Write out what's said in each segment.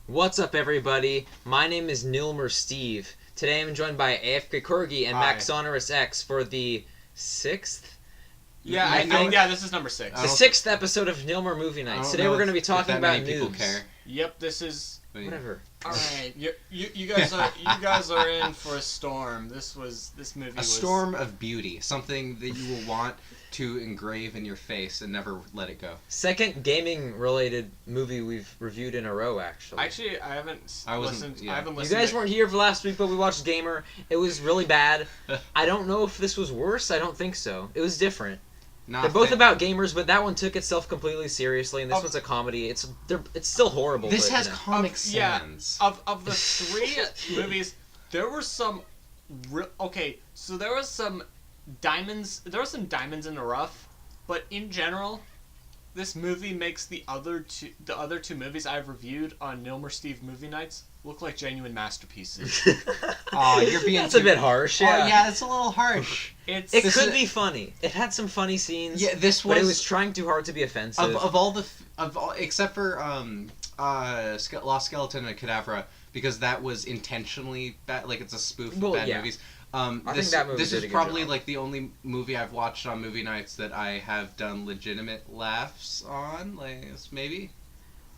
What's up, everybody? My name is Nilmer Steve. Today I'm joined by AFK Corgi and Maxonorous X for the sixth? Yeah, this is number 6. The sixth episode of Nilmer Movie Nights. Today we're going to be talking about Noobz. Care. Yep, this is... Whatever. Alright, you guys are in for a storm. This movie was... A storm of beauty. Something that you will want to engrave in your face and never let it go. Second gaming-related movie we've reviewed in a row, actually. Actually, I haven't listened. You guys weren't here for last week, but we watched Gamer. It was really bad. I don't know if this was worse. I don't think so. It was different. They're both about gamers, but that one took itself completely seriously, and this one's a comedy. It's still horrible. This but, has comic sans. Yeah, of the 3 movies, there were some... so there was some diamonds... There were some diamonds in the rough, but in general, this movie makes the other two movies I've reviewed on Nilmer Steve Movie Nights look like genuine masterpieces. Oh, you're being... That's a bit harsh, yeah. Oh, yeah, it's a little harsh. It could be funny. It had some funny scenes. Yeah, but it was trying too hard to be offensive. Of all except for Lost Skeleton and Cadavra, because that was intentionally bad. Like, it's a spoof of bad movies. I think that movie this did is a good probably job. like the only movie I've watched on movie nights that I have done legitimate laughs on. Like, maybe.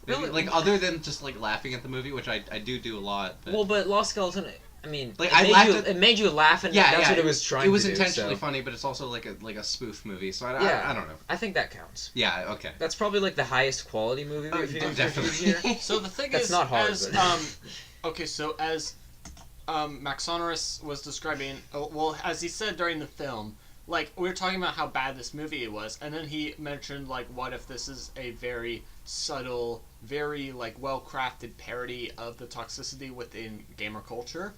Really? Like, other than just like laughing at the movie, which I do a lot. But... Well, but Lost Skeleton, I mean, like, it made you laugh, and that's what it was trying to do. It was intentionally funny, but it's also like a spoof movie, so I don't know. I think that counts. Yeah, okay. That's probably like the highest quality movie we've definitely. here. So the thing that's is, not hard, as Maxonorous was describing, as he said during the film, like, we were talking about how bad this movie was, and then he mentioned, like, what if this is a very subtle, very, like, well-crafted parody of the toxicity within gamer culture.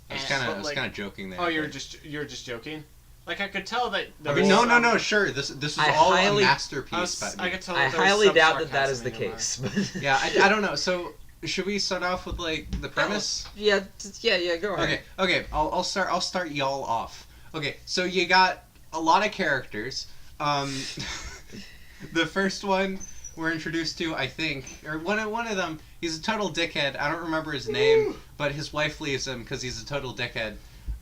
I was kind of joking there. Oh, you're just joking? Like, I could tell that... No, sure. This is all a masterpiece. I could tell I highly doubt that is the case. Yeah, I don't know. So, should we start off with, like, the premise? Yeah, go ahead. Okay. I'll start y'all off. Okay, so you got a lot of characters. The first one we're introduced to, I think, or one of them, he's a total dickhead. I don't remember his name, but his wife leaves him because he's a total dickhead.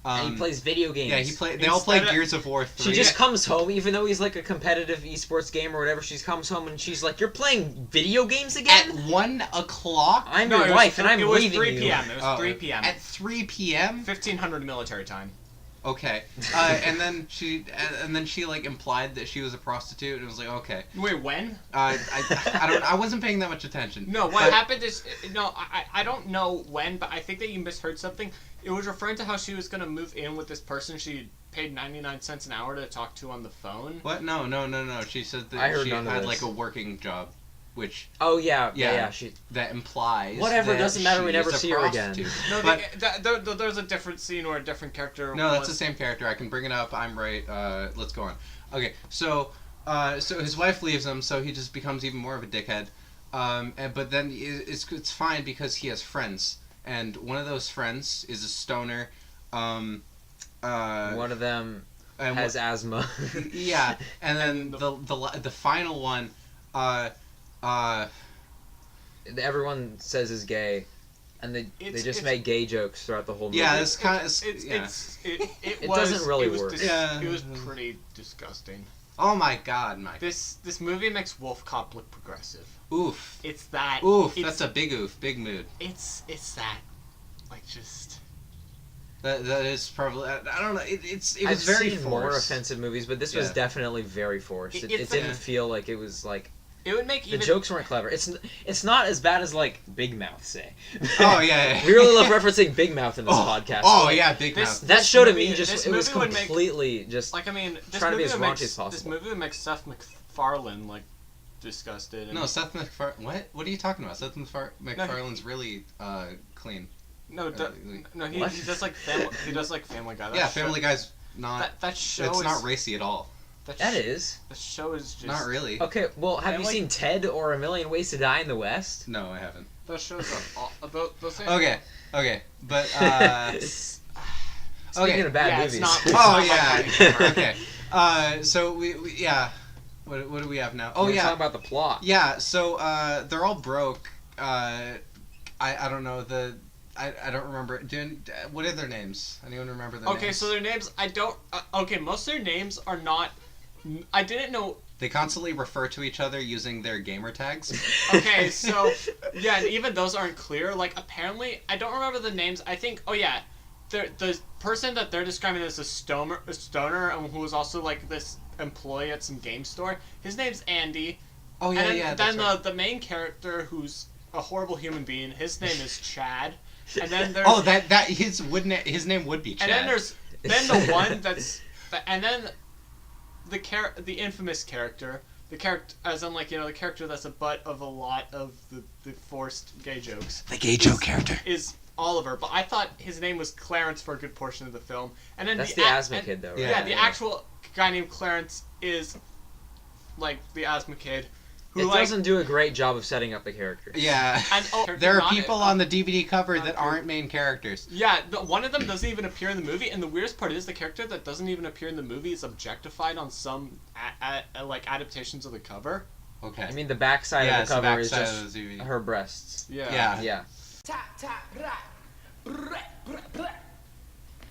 And he plays video games. Yeah, they all play Gears of War 3. She just comes home, even though he's like a competitive esports gamer or whatever, she comes home and she's like, "You're playing video games again?" At 1 o'clock? I'm your wife and I'm leaving you. It was 3 p.m. It was 3 p.m. At 3 p.m.? 1500 military time. Okay, and then she like implied that she was a prostitute, and it was like, okay. Wait, when? I wasn't paying that much attention. No, what happened is I don't know when, but I think that you misheard something. It was referring to how she was gonna move in with this person she paid 99 cents an hour to talk to on the phone. What? No. She said that she had like a working job. Which That implies whatever, doesn't matter, we never see her again. No, there's a different scene or a different character. No, that's the same character. I can bring it up. I'm right. Let's go on. Okay, so his wife leaves him, so he just becomes even more of a dickhead. But then it's fine because he has friends, and one of those friends is a stoner. One of them has asthma. Yeah, and then the final one. Everyone says is gay, and they just make gay jokes throughout the whole movie. Yeah, it's kind of it doesn't really work. It was pretty disgusting. Oh my god, Mike! This movie makes Wolf Cop look progressive. Oof! It's that. Oof! That's a big oof, big mood. It's that, like, just. That is probably, I don't know. It was I've very seen forced. More offensive movies, but this was definitely very forced. It didn't feel like it was like. It would make the jokes weren't clever. It's not as bad as like Big Mouth, say. Oh yeah. We really love referencing Big Mouth in this podcast. Oh yeah, Big Mouth. That show to me it was completely just like, I mean, trying to be as raunchy as possible. This movie would make Seth MacFarlane like disgusted. No, Seth MacFarlane. What are you talking about? Seth MacFarlane's really clean. No, he does like Family Guy. Yeah, Family Guy's not. That show it's is not racy at all. That is. The show is just... Not really. Okay, well, have you seen Ted or A Million Ways to Die in the West? No, I haven't. Those shows are... those things... Okay, but, Speaking of bad movies. Okay. So, we What do we have now? Oh, yeah. Talk about the plot. Yeah, so, they're all broke, I don't know I don't remember. What are their names? Anyone remember their names? Okay, so their names, I don't... okay, most of their names are not... I didn't know... They constantly refer to each other using their gamer tags. Okay, so... Yeah, and even those aren't clear. Like, apparently... I don't remember the names. I think... Oh, yeah. The person that they're describing as a stoner who was also, like, this employee at some game store, his name's Andy. Oh, yeah, and then right. the main character, who's a horrible human being, his name is Chad. And then there's... Oh, his name would be Chad. And then there's the one that's... And then the infamous character, the character, as in, like, you know, the character that's the butt of a lot of the forced gay jokes. The gay joke character. Is Oliver, but I thought his name was Clarence for a good portion of the film. And then that's the asthma kid, though, right? Yeah, the actual guy named Clarence is, like, the asthma kid. Who, it doesn't do a great job of setting up the characters. Yeah. And, there are people on the DVD cover that aren't main characters. Yeah, one of them doesn't even appear in the movie, and the weirdest part is the character that doesn't even appear in the movie is objectified on some like adaptations of the cover. Okay. I mean, the backside of the cover is just of her breasts. Yeah.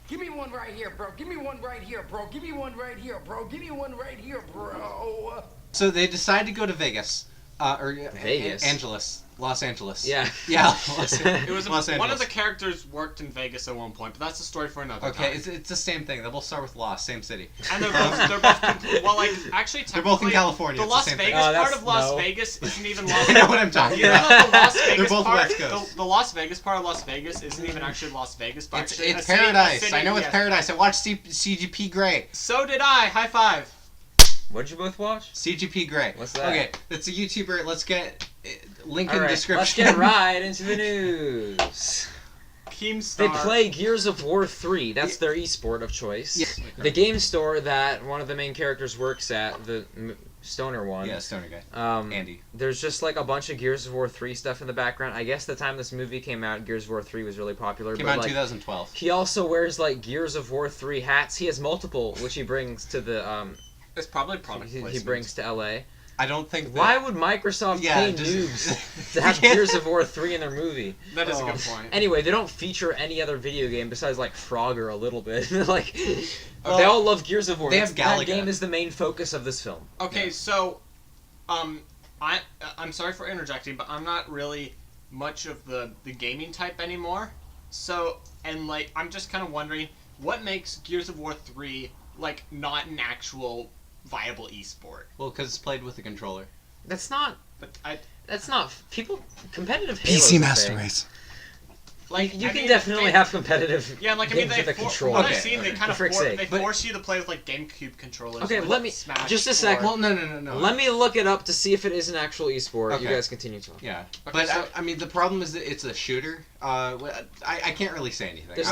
Give me one right here, bro. Give me one right here, bro. Give me one right here, bro. Give me one right here, bro. So they decide to go to Vegas. Vegas? Los Angeles. Yeah. Yeah. It was Los one of Angeles. the characters worked in Vegas at one point, but that's a story for another time. Okay, it's the same thing. They both start with Los, same city. And they're both well, like, actually, they're both in technically, California. The It's Las the same thing. Vegas part of Las Vegas isn't even Las I know what I'm talking You know about. that the Las Vegas They're both part, West Coast. The Las Vegas part of Las Vegas isn't even actually Las Vegas, but It's actually a paradise. city, I know it's paradise. I watched CGP Grey. So did I. High five. What'd you both watch? CGP Grey. What's that? Okay, that's a YouTuber. Let's get link in All right, description. let's get right into the news. Keemstar. They play Gears of War 3. That's their esport of choice. Yeah. The game store that one of the main characters works at, the stoner one. Yeah, stoner guy. Andy. There's just like a bunch of Gears of War 3 stuff in the background. I guess the time this movie came out, Gears of War 3 was really popular. Came but out in like, 2012. He also wears like Gears of War 3 hats. He has multiple, which he brings to the It's probably product he placement. brings to LA. I don't think that... Why would Microsoft pay Noobz to have Gears of War 3 in their movie? That is a good point. Anyway, they don't feature any other video game besides like Frogger a little bit. Like they all love Gears of War. They have That Galaga. game is the main focus of this film. Okay, so, I'm sorry for interjecting, but I'm not really much of the gaming type anymore. So, and like, I'm just kind of wondering, what makes Gears of War 3, like, not an actual viable esport? Well, because it's played with a controller. That's not. But That's not competitive. Halo's a thing. Race. like, You can definitely have competitive. Yeah, like, I mean, games with a from controller. what I've seen, they kind of For frick's sake. they force you to play with, like, GameCube controllers. Okay, with let me Smash just a sec. Well, no. Let me look it up to see if it is an actual esport. You Okay. guys continue talking. Yeah, Okay, but so- I mean, the problem is that it's a shooter. I can't really say anything. There's-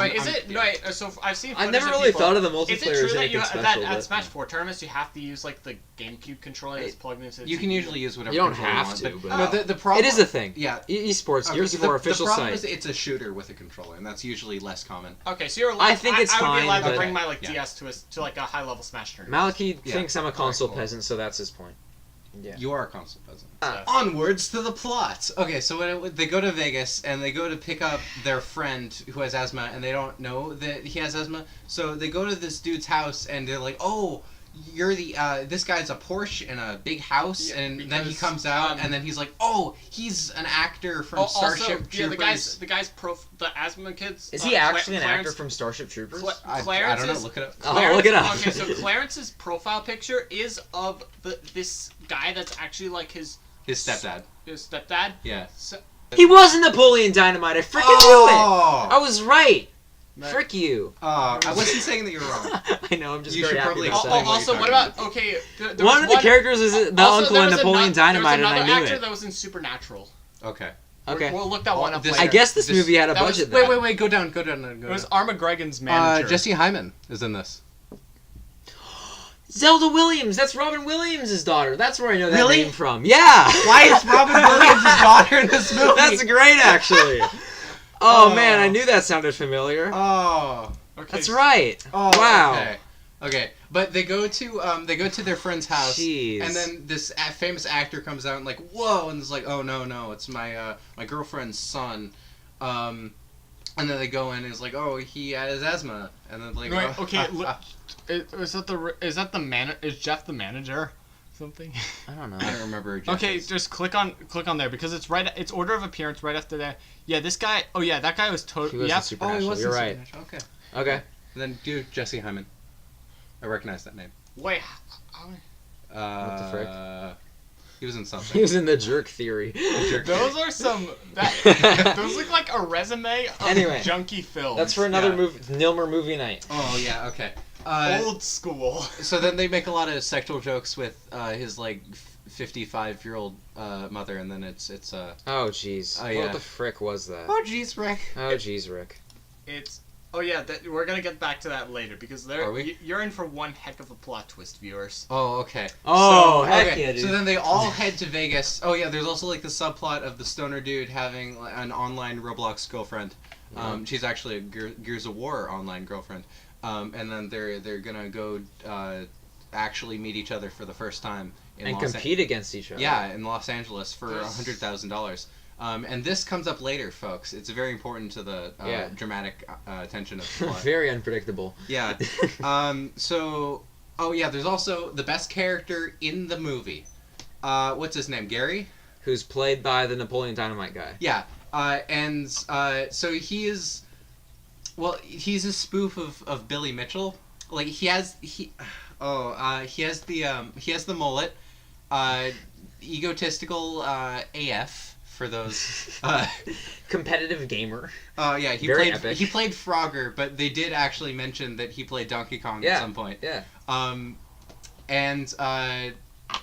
Right, so I've seen. I footage never of really people- thought of the Is it multiplayer true as that anything you special. that but- at Smash 4 tournaments you have to use like the GameCube controller that's plugged into? You can usually use whatever. You don't controller have want, to, but, but- no, the problem. It is a thing. Yeah. Esports, Okay, Gears of War official the problem site. is it's a shooter with a controller, and that's usually less common. Okay, so you're allowed. I think it's I would fine, be allowed to but- bring my like Yeah. DS to like a high level Smash tournament. Malachi Yeah. thinks I'm a console cool. peasant, so that's his point. Yeah. You are a console peasant. So- Onwards to the plot. Okay, so when they go to Vegas and they go to pick up their friend who has asthma, and they don't know that he has asthma, so they go to this dude's house and they're like, "Oh, you're the this guy's a Porsche and a big house," Yeah, and then he because, comes out and then he's like, "Oh, he's an actor from Also, Starship Troopers." the guy's the asthma kids. Is he actually an Clarence- actor from Starship Troopers? I Clarence don't know. is- Look it up. Oh, look it up. Okay, so Clarence's profile picture is of this guy that's actually like his His stepdad. stepdad. Yeah. So, He was in Napoleon Dynamite. I freaking knew it. I was right. Right. Frick you. I wasn't saying that you were wrong. I know. I'm just You very should happy probably to say. explain what also, you're what talking about okay? There One was of the characters is the also, uncle there in was Napoleon Dynamite, and I another knew actor it. that was in Supernatural. Okay. Okay. We'll look that one up this- later. I guess this This- movie had a that was- budget. Wait. Go down. It was Armageddon's manager. Jesse Hyman is in this. Zelda Williams. That's Robin Williams' daughter. That's where I know that Really? name from. Yeah. Why is Robin Williams' daughter in this movie? That's great, actually. Oh man, I knew that sounded familiar. Oh. Okay, That's right. Oh. Wow. Okay. Okay, but they go to their friend's house, Jeez. and then this famous actor comes out and like, whoa, and it's like, oh no, it's my girlfriend's son, and then they go in and it's like, oh, he has asthma, and then like, Right, oh, okay, is Jeff the manager? Something. I don't know. I don't remember. Jeff Okay, is. just click on there because it's order of appearance right after that. Yeah, this guy. Oh yeah, that guy was He totally. was Yep. in Supernatural. You're right. Okay. Okay. Then do Jesse Hyman. I recognize that name. Wait. What the frick? He was in He something. was in The Jerk Theory. Those are some. Those look like a resume of Anyway, junky films. That's for another Yeah. Nilmer movie night. Oh yeah. Okay. Old school. So then they make a lot of sexual jokes with his like 55-year-old mother, and then it's Oh jeez. Oh, yeah. What the frick was that? oh jeez, Rick. Oh jeez, Rick. It's. Oh yeah, we're gonna get back to that later because Are we? you're in for one heck of a plot twist, viewers. Oh okay. Oh, So, heck okay, yeah, dude. So then they all head to Vegas. Oh yeah, there's also like the subplot of the stoner dude having an online Roblox girlfriend. She's actually a Gears of War online girlfriend. And then they're gonna go actually meet each other for the first time in and compete against each other. Yeah, in Los Angeles for $100,000. And this comes up later, folks. It's very important to the dramatic tension of the plot. Very unpredictable. Yeah. So, oh yeah, there's also the best character in the movie. What's his name? Gary? Who's played by the Napoleon Dynamite guy. Yeah. So he is. Well, he's a spoof of Billy Mitchell. Like he has the mullet, egotistical AF for those. Competitive gamer. Yeah, he Very played epic. he played Frogger, but they did actually mention that he played Donkey Kong at some point. Yeah. And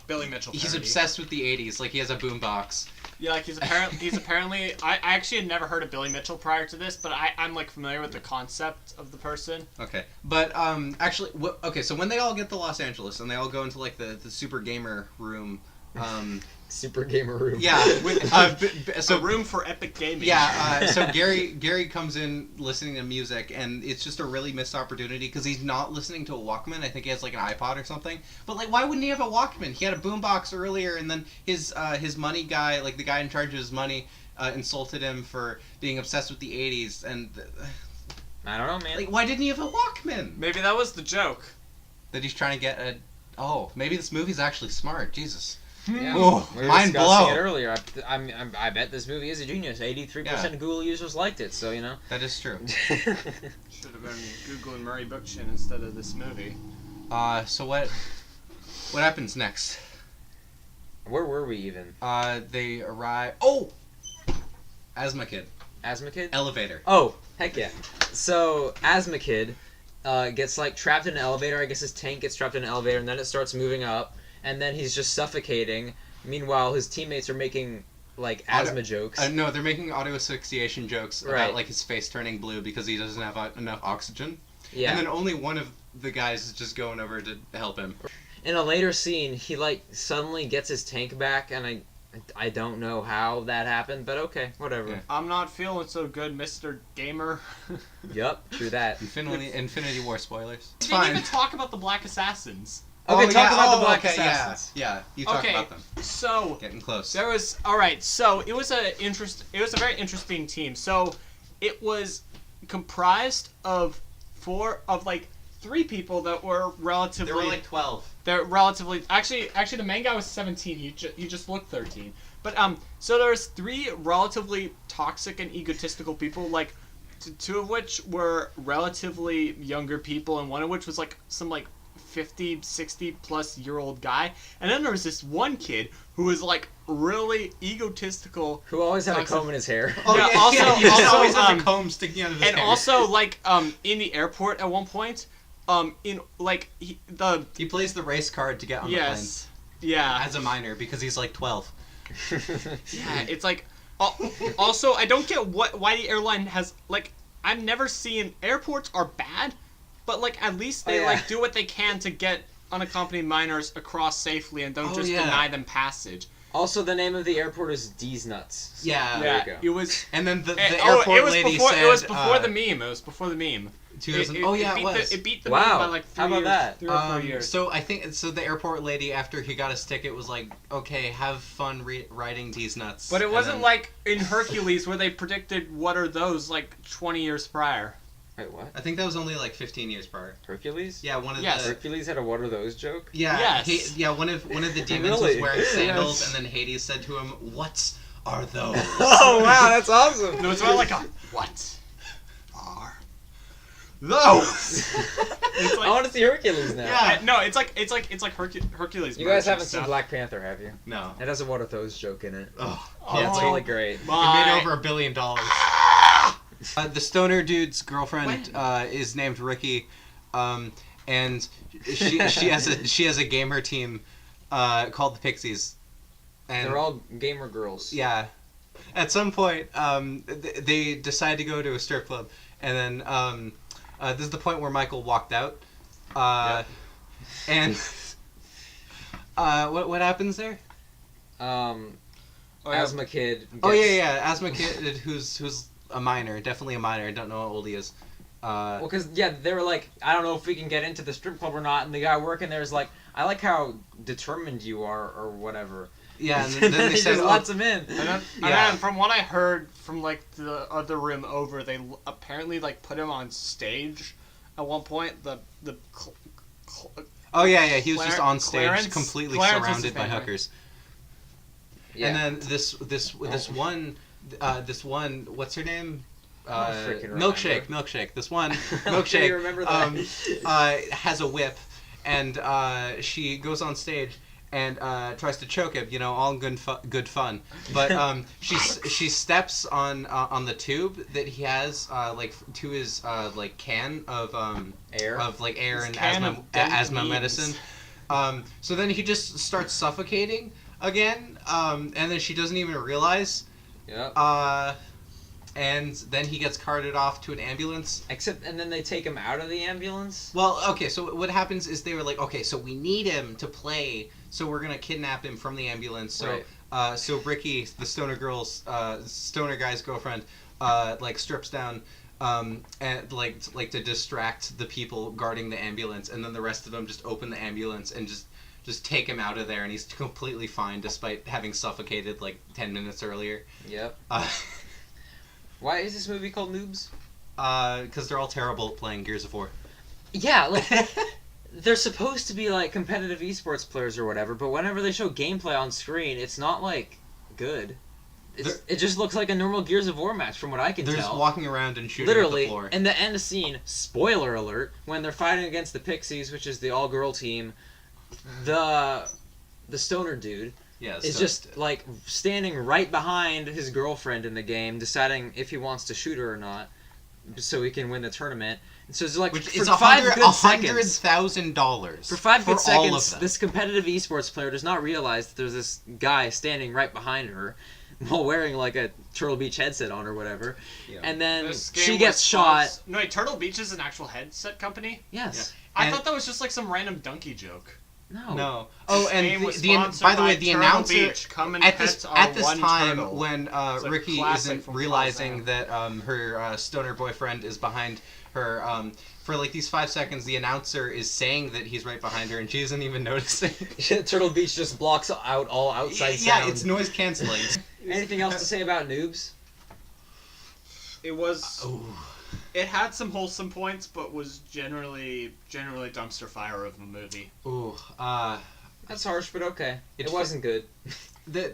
Billy Mitchell. he's parody. obsessed with the '80s. Like he has a boombox. Yeah, like he's apparently. I actually had never heard of Billy Mitchell prior to this, but I'm like familiar with the concept of the person. Okay, but actually, so when they all get to Los Angeles and they all go into like the super gamer room, Super gamer room. yeah, So a room for epic gaming. yeah, so Gary comes in listening to music, and it's just a really missed opportunity because he's not listening to a Walkman. I think he has like an iPod or something. But like, why wouldn't he have a Walkman? He had a boombox earlier, and then his money guy, like the guy in charge of his money, insulted him for being obsessed with the '80s. And I don't know, man. like, why didn't he have a Walkman? Maybe that was the joke. That he's trying to get a. Oh, maybe this movie's actually smart. Jesus. Yeah. Oh, We were mind discussing blown. it earlier. I bet this movie is a genius. 83% of Google users liked it, so you know. That is true. Should have been Google and Murray Bookchin instead of this movie. So what happens next? Where were we even? They arrive. Oh, Asthma Kid. Asthma Kid? Elevator. Oh, heck yeah. So, Asthma Kid gets like trapped in an elevator. I guess his tank gets trapped in an elevator, and then it starts moving up, and then he's just suffocating. Meanwhile, his teammates are making like asthma jokes. No, they're making auto asphyxiation jokes Right. about like his face turning blue because he doesn't have enough oxygen. Yeah. And then only one of the guys is just going over to help him. In a later scene, he like suddenly gets his tank back, and I don't know how that happened, but okay, whatever. Yeah. I'm not feeling so good, Mr. Gamer. Yup, true that. Infinity War spoilers. It's We didn't fine. even talk about the Black Assassins. Okay, talk about the Black okay, Assassins. Yeah, you talk Okay, about them. so Getting close. there was so it was a very interesting team. So it was comprised of three people that were relatively. There were like 12. They're relatively actually the main guy was 17. He just looked 13. But so there's three relatively toxic and egotistical people, like two of which were relatively younger people, and one of which was like some like 50, 60 plus year old guy. And then there was this one kid who was like really egotistical, Who always had a toxic- comb in his hair. Oh, Yeah, yeah, also- he just also, always has a comb sticking out of his and hair. also like in the airport at one point, in like he plays the race card to get on the plane. Yeah. As a minor, because he's like 12. Yeah, it's like. Also, I don't get why the airline has like. I've never seen airports are bad, but like at least they like do what they can to get unaccompanied minors across safely and don't just deny them passage. Also, the name of the airport is D's Nuts. So Yeah. there you go. It was. And then the it airport was lady before. said... It was before the meme. It was before the meme. It was. It beat the Wow. movie by like 3 How about years, that? 3 or 4 years. So I think the airport lady, after he got his ticket, was like, "Okay, have fun riding these nuts." But it wasn't like in Hercules where they predicted what are those like 20 years prior. Wait, what? I think that was only like 15 years prior. Hercules? Yeah, one of Yes. the. Hercules had a "what are those" joke? Yeah, Yes. one of the demons Really? was wearing sandals, Yes. and then Hades said to him, "What are those?" Oh wow, that's awesome. No, it's more like a what are those? It's I want to see Hercules now. Yeah. No, it's like Hercules. You guys merch and haven't seen stuff. Black Panther, have you? No. It has a "what are those" joke in it. Oh, Oh, Yeah, it's really great. it Bye. made over $1 billion. The stoner dude's girlfriend is named Ricky, and she has a gamer team called the Pixies. And They're all gamer girls. yeah. At some point, they decide to go to a strip club, and then this is the point where Michael walked out. And what happens there? Asthma kid. Oh gets- yeah, Asthma kid who's a minor, definitely a minor. I don't know how old he is. Well, because they were like, I don't know if we can get into the strip club or not, and the guy working there is like, I like how determined you are, or whatever. Yeah, and then they he said, just lets him in. And Yeah. then from what I heard from like the other room over, they apparently like put him on stage at one point. oh yeah, he was just on stage, Clarence completely was his surrounded by name, right? hookers. Yeah. And then this one, what's her name? freaking Milkshake. This one Can Milkshake you remember that? has a whip, and she goes on stage and tries to choke him. You know, all in good fun. But she steps on the tube that he has like to his like can of Air? of like air His and can asthma of dead asthma beans. medicine. So then he just starts suffocating again, and then she doesn't even realize. Yep. And then he gets carted off to an ambulance. And then they take him out of the ambulance. Well, okay, so what happens is they were like, okay, so we need him to play, so we're gonna kidnap him from the ambulance. So, Right. So Ricky, the stoner guy's girlfriend, like strips down, and like to distract the people guarding the ambulance, and then the rest of them just open the ambulance and just take him out of there, and he's completely fine despite having suffocated like 10 minutes earlier. Yep. Why is this movie called Noobz? Because they're all terrible at playing Gears of War. Yeah, like they're supposed to be like competitive esports players or whatever, but whenever they show gameplay on screen, it's not like good. It just looks like a normal Gears of War match from what I can They're tell. just walking around and shooting Literally, at the floor. in the end scene, spoiler alert, when they're fighting against the Pixies, which is the all-girl team, the stoner dude Yeah, is so- just like standing right behind his girlfriend in the game, deciding if he wants to shoot her or not, so he can win the tournament. And so it's like which for is five good seconds. $100,000 For 5 good all of seconds, them. this competitive esports player does not realize that there's this guy standing right behind her while wearing like a Turtle Beach headset on or whatever. Yeah. And then This game she was gets shot. No, wait, Turtle Beach is an actual headset company? Yes. I And- thought that was just like some random donkey joke. No. No. Oh, This game and was the sponsored by the way, by the Turtle announcer Beach. Come and at pet this our one time turtle. when It's a Ricky classic isn't from realizing Tarzan. that her stoner boyfriend is behind her, for like these 5 seconds, the announcer is saying that he's right behind her, and she isn't even noticing. Turtle Beach just blocks out all outside Yeah, sound. it's noise canceling. Anything else to say about Noobz? It was. Ooh. It had some wholesome points, but was generally dumpster fire of a movie. Ooh. That's harsh, but okay. It It's- wasn't good.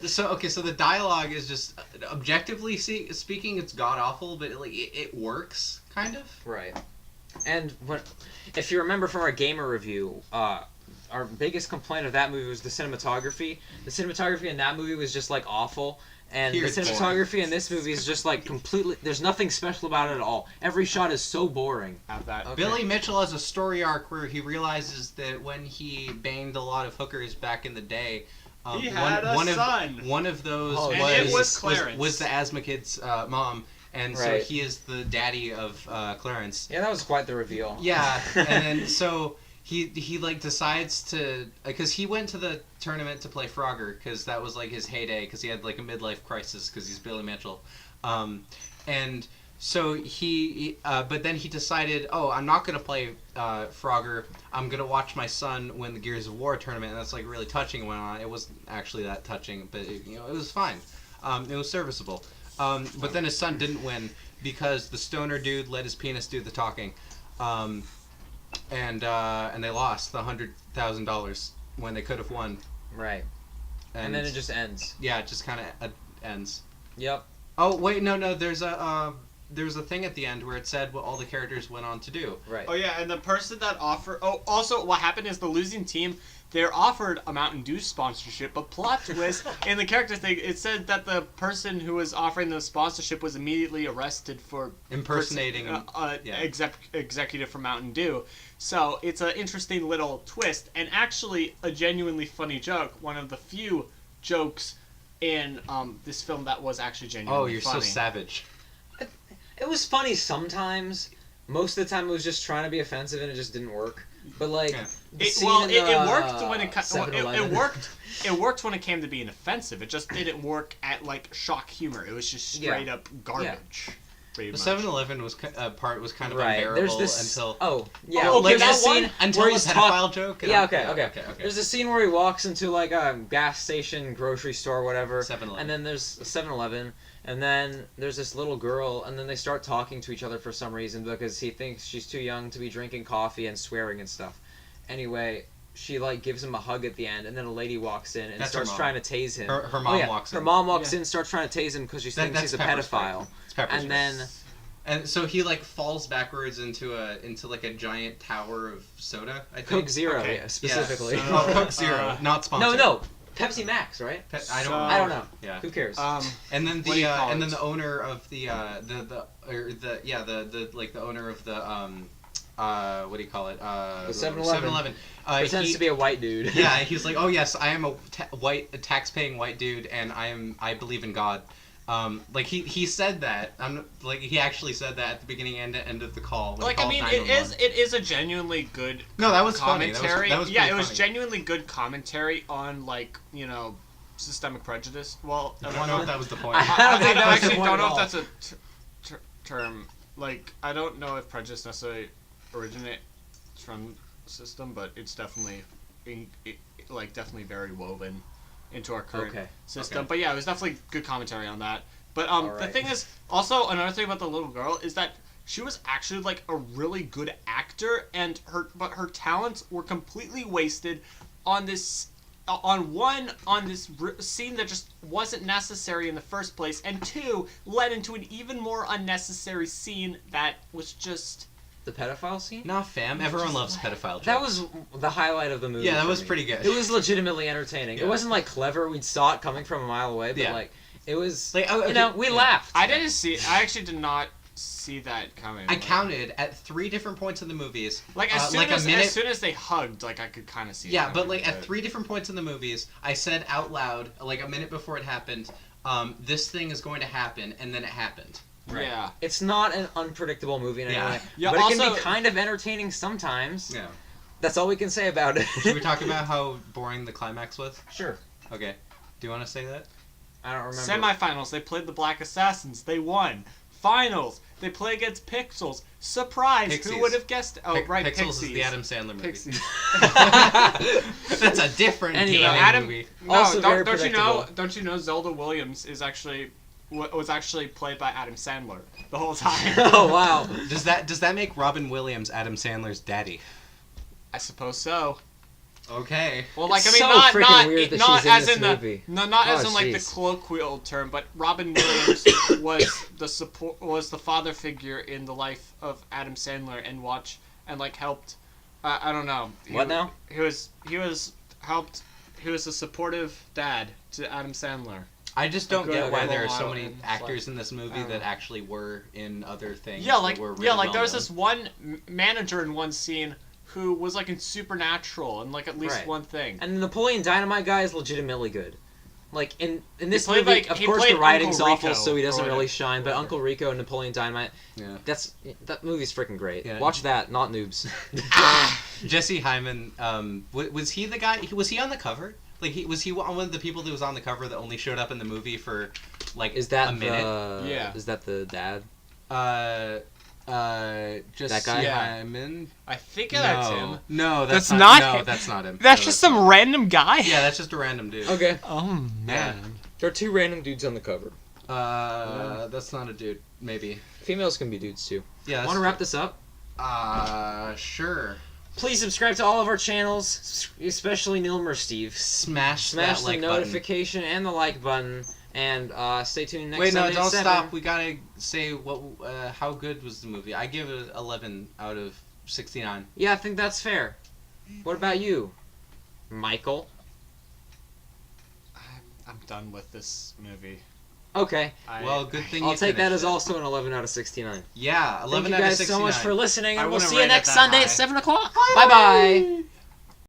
So the dialogue is just objectively speaking, it's god awful, but it works kind of. Right. And if you remember from our gamer review, our biggest complaint of that movie was the cinematography. The cinematography in that movie was just like awful. And Here the it's cinematography in this movie is just like completely. There's nothing special about it at all. Every shot is so boring. Have that. Okay. Billy Mitchell has a story arc where he realizes that when he banged a lot of hookers back in the day, He had a son. One of those Oh, And was- it was Clarence. was the asthma kid's mom, and so Right. he is the daddy of Clarence. Yeah, that was quite the reveal. Yeah, and then so he like decides to, because he went to the tournament to play Frogger because that was like his heyday because he had like a midlife crisis because he's Billy Mitchell, and but then he decided, oh, I'm not gonna play Frogger. I'm gonna watch my son win the Gears of War tournament, and that's like really touching and whatnot. It wasn't actually that touching, but it was fine. It was serviceable. But then his son didn't win because the stoner dude let his penis do the talking, and they lost the $100,000 when they could have won. Right. And then it just ends. Yeah, it just kind of ends. Yep. Oh wait, no. There's a thing at the end where it said what all the characters went on to do. Right. Oh yeah, and the person that offered. Oh, also what happened is the losing team. They're offered a Mountain Dew sponsorship, but plot twist in the character thing, it said that the person who was offering the sponsorship was immediately arrested for impersonating executive from Mountain Dew. So it's an interesting little twist, and actually a genuinely funny joke. One of the few jokes in this film that was actually genuinely funny. Oh, you're so savage. It was funny sometimes. Most of the time, it was just trying to be offensive, and it just didn't work. But like, it worked when it worked when it came to being offensive. It just didn't work at like shock humor. It was just straight up garbage. The 7-Eleven was kind of unbearable There's this, until there's that scene until where the he's pedophile joke. Okay. There's a scene where he walks into like a gas station, grocery store, whatever. 7-Eleven. And then there's a 7-Eleven, and then there's this little girl, and then they start talking to each other for some reason because he thinks she's too young to be drinking coffee and swearing and stuff. Anyway, she like gives him a hug at the end, and then a lady walks in and starts trying to tase him. Her mom walks in. Her mom walks in, starts trying to tase him because she thinks he's a pedophile. And then, and so he like falls backwards into like a giant tower of soda. I think. Coke Zero, specifically. Yeah. So, Coke Zero, not sponsored. No, Pepsi Max, right? I don't know. Yeah. Who cares? And then the owner of the owner of the what do you call it? The 7-Eleven. Pretends to be a white dude. Yeah, he's like, oh yes, I am a tax-paying white dude, and I believe in God. Like he said that. He actually said that at the beginning and end of the call. Like I mean, it is a genuinely good. No, that was commentary. Funny. That was it was funny. Genuinely good commentary on systemic prejudice. Well, I don't know if that was the point. I actually don't know if that's a term. Like I don't know if prejudice necessarily originates from the system, but it's definitely definitely very woven into our current system. Okay. But yeah, it was definitely good commentary on that. But the thing is, also another thing about the little girl is that she was actually like a really good actor, and her talents were completely wasted on this scene that just wasn't necessary in the first place, and two led into an even more unnecessary scene that was just. The pedophile scene? Nah, fam. Everyone loves pedophile jokes. That was the highlight of the movie. Yeah, that was pretty good. It was legitimately entertaining. Yeah. It wasn't like clever. We saw it coming from a mile away, but like it was. Like, we laughed. I actually did not see that coming. I counted at 3 different points in the movies. Like as soon as they hugged, like I could kind of see. Yeah, but like at 3 different points in the movies, I said out loud, like a minute before it happened, this thing is going to happen, and then it happened. Right. Yeah. It's not an unpredictable movie in any way. Yeah, but also, it can be kind of entertaining sometimes. Yeah. That's all we can say about it. Should we talk about how boring the climax was? Sure. Okay. Do you want to say that? I don't remember. Semifinals, they played the Black Assassins. They won. Finals, they play against Pixels. Surprise! Pixies. Who would have guessed? Oh, right, Pixels Pixies. is the Adam Sandler movie. Pixies. That's a different movie. No, Also don't you know Zelda Williams was actually played by Adam Sandler the whole time. Oh wow! Does that make Robin Williams Adam Sandler's daddy? I suppose so. Okay. Well, like It's I so mean, freaking weird that not she's in as this in movie. the colloquial term, but Robin Williams was the father figure in the life of Adam Sandler and helped. I don't know. He was a supportive dad to Adam Sandler. I just don't get why there are so many actors in this movie that actually were in other things. Yeah, there was this one manager in one scene who was like in Supernatural and like at least one thing. And the Napoleon Dynamite guy is legitimately good. Like in this played, movie, like, of he course played the writing's Uncle awful, Rico so he doesn't or really shine. But Uncle Rico and Napoleon Dynamite, that movie's freaking great. Yeah. Watch that, not Noobz. Jesse Hyman, was he the guy? Was he on the cover? Like was he one of the people that was on the cover that only showed up in the movie for like is that a minute? Is that the dad? Just That guy? Simon. I think that's him. No, That's not no, him. that's not him. That's No, just not some random guy. him. Yeah, that's just a random dude. Okay. Oh man. There are two random dudes on the cover. That's not a dude. Maybe. Females can be dudes too. Yeah. Want to wrap this up? Sure. Please subscribe to all of our channels, especially Nilmer Steve. Smash the that like notification and the like button, and stay tuned next Wait, no, Sunday at don't 7. stop. We gotta say how good was the movie. I give it 11 out of 69. Yeah, I think that's fair. What about you, Michael? I'm done with this movie. Okay. Well, good thing I'll take that as it. also an 11 out of 69. Yeah, 11 Thank you out of guys 69. so much for listening, I and we'll wouldn't see you rate it next that Sunday high. at 7 o'clock. Bye-bye.